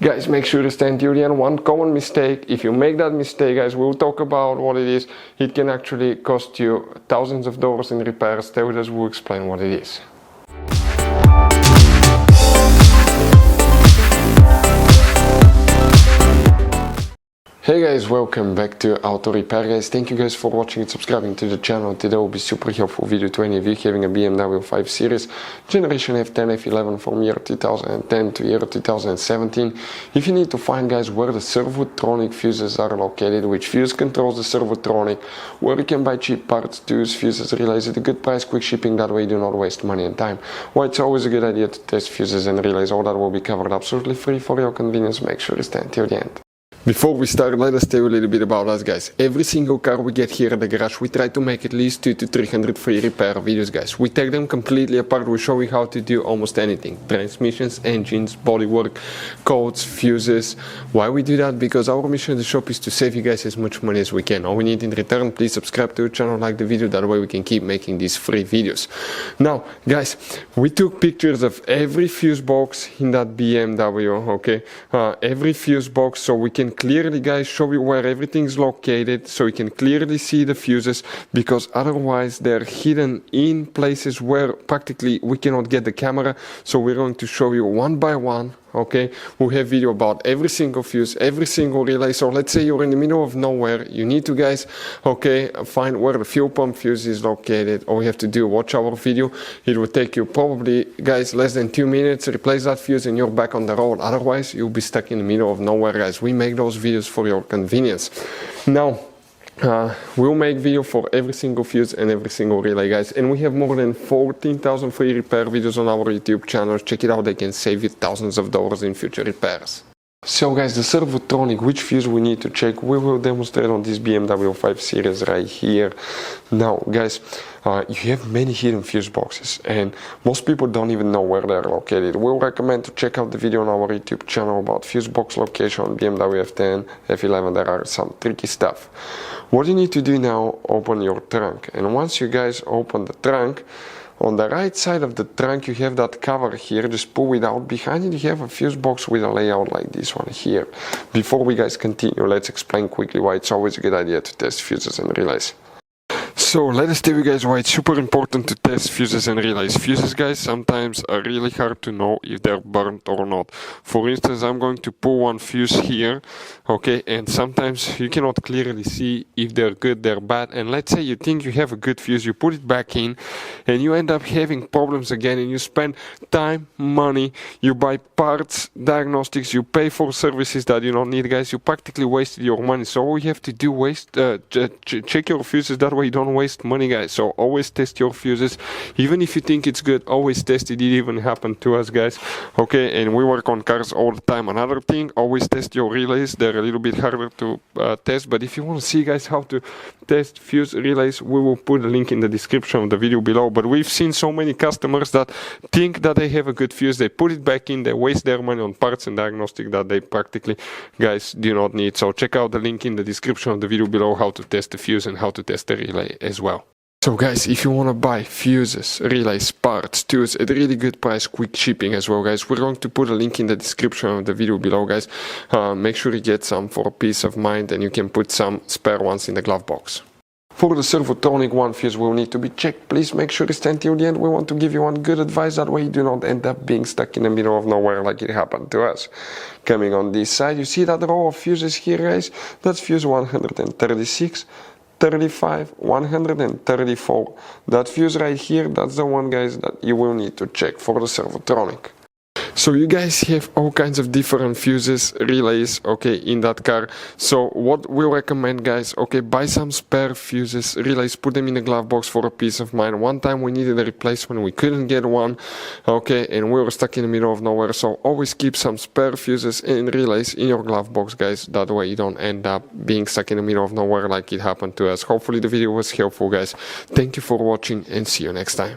Guys, make sure to stay until the end. One common mistake, if you make that mistake, guys, we'll talk about what it is. It can actually cost you thousands of dollars in repairs. Stay with us, we'll explain what it is. Hey guys, welcome back to Auto Repair guys. Thank you guys for watching and subscribing to the channel. Today will be super helpful video to any of you having a BMW 5 Series generation F10 F11 from year 2010 to year 2017. If you need to find guys where the servotronic fuses are located, which fuse controls the servotronic, where you can buy cheap parts, tools, fuses, relays at a good price, quick shipping, that way you do not waste money and time. Well, it's always a good idea to test fuses and relays. All that will be covered absolutely free for your convenience. Make sure to stay until the end. Before we start, let us tell you a little bit about us guys. Every single car we get here at the garage, we try to make at least 200 to 300 free repair videos guys. We take them completely apart, we show you how to do almost anything. Transmissions, engines, bodywork, codes, fuses. Why we do that? Because our mission at the shop is to save you guys as much money as we can. All we need in return, please subscribe to the channel, like the video, that way we can keep making these free videos. Now guys, we took pictures of every fuse box in that BMW, okay? Every fuse box, so we can clearly guys show you where everything is located, so you can clearly see the fuses, because otherwise they're hidden in places where practically we cannot get the camera. So we're going to show you one by one, okay? We have video about every single fuse, every single relay. So let's say you're in the middle of nowhere, you need to guys, okay, find where the fuel pump fuse is located. All you have to do, watch our video. It will take you probably guys less than 2 minutes, replace that fuse and you're back on the road. Otherwise you'll be stuck in the middle of nowhere guys. We make those videos for your convenience. Now we'll make video for every single fuse and every single relay guys, and we have more than 14,000 free repair videos on our YouTube channel. Check it out, they can save you thousands of dollars in future repairs. So guys, the servotronic, which fuse we need to check, we will demonstrate on this BMW 5 Series right here. Now guys, you have many hidden fuse boxes and most people don't even know where they're located. We'll recommend to check out the video on our YouTube channel about fuse box location on BMW F10 F11. There are some tricky stuff. What you need to do now, open your trunk, and once you guys open the trunk, on the right side of the trunk you have that cover here. Just pull it out. Behind it you have a fuse box with a layout like this one here. Before we guys continue, let's explain quickly why it's always a good idea to test fuses and relays. So let us tell you guys why it's super important to test fuses and relays. Fuses guys sometimes are really hard to know if they're burnt or not. For instance, I'm going to pull one fuse here, okay, and sometimes you cannot clearly see if they're good, they're bad. And let's say you think you have a good fuse, you put it back in and you end up having problems again, and you spend time, money, you buy parts, diagnostics, you pay for services that you don't need guys. You practically wasted your money. So all you have to do check your fuses, that way you don't waste money guys. So always test your fuses, even if you think it's good, always test it. It even happened to us guys, okay? And we work on cars all the time. Another thing, always test your relays. They're a little bit harder to test, but if you want to see guys how to test fuse relays, we will put a link in the description of the video below. But we've seen so many customers that think that they have a good fuse, they put it back in, they waste their money on parts and diagnostic that they practically guys do not need. So check out the link in the description of the video below, how to test the fuse and how to test the relay as well. So guys, if you want to buy fuses, relays, parts, tools at a really good price, quick shipping as well guys, we're going to put a link in the description of the video below guys. Make sure you get some for peace of mind, and you can put some spare ones in the glove box. For the servotronic, one fuse will need to be checked. Please make sure to stay until the end. We want to give you one good advice, that way you do not end up being stuck in the middle of nowhere like it happened to us. Coming on this side, you see that row of fuses here guys? That's fuse 136, 35, 134. That fuse right here, that's the one guys that you will need to check for the servotronic. So you guys have all kinds of different fuses, relays, okay, in that car. So what we recommend guys, okay, buy some spare fuses, relays, put them in a glove box for a peace of mind. One time we needed a replacement, we couldn't get one, okay, and we were stuck in the middle of nowhere. So always keep some spare fuses and relays in your glove box guys, that way you don't end up being stuck in the middle of nowhere like it happened to us. Hopefully the video was helpful guys. Thank you for watching and see you next time.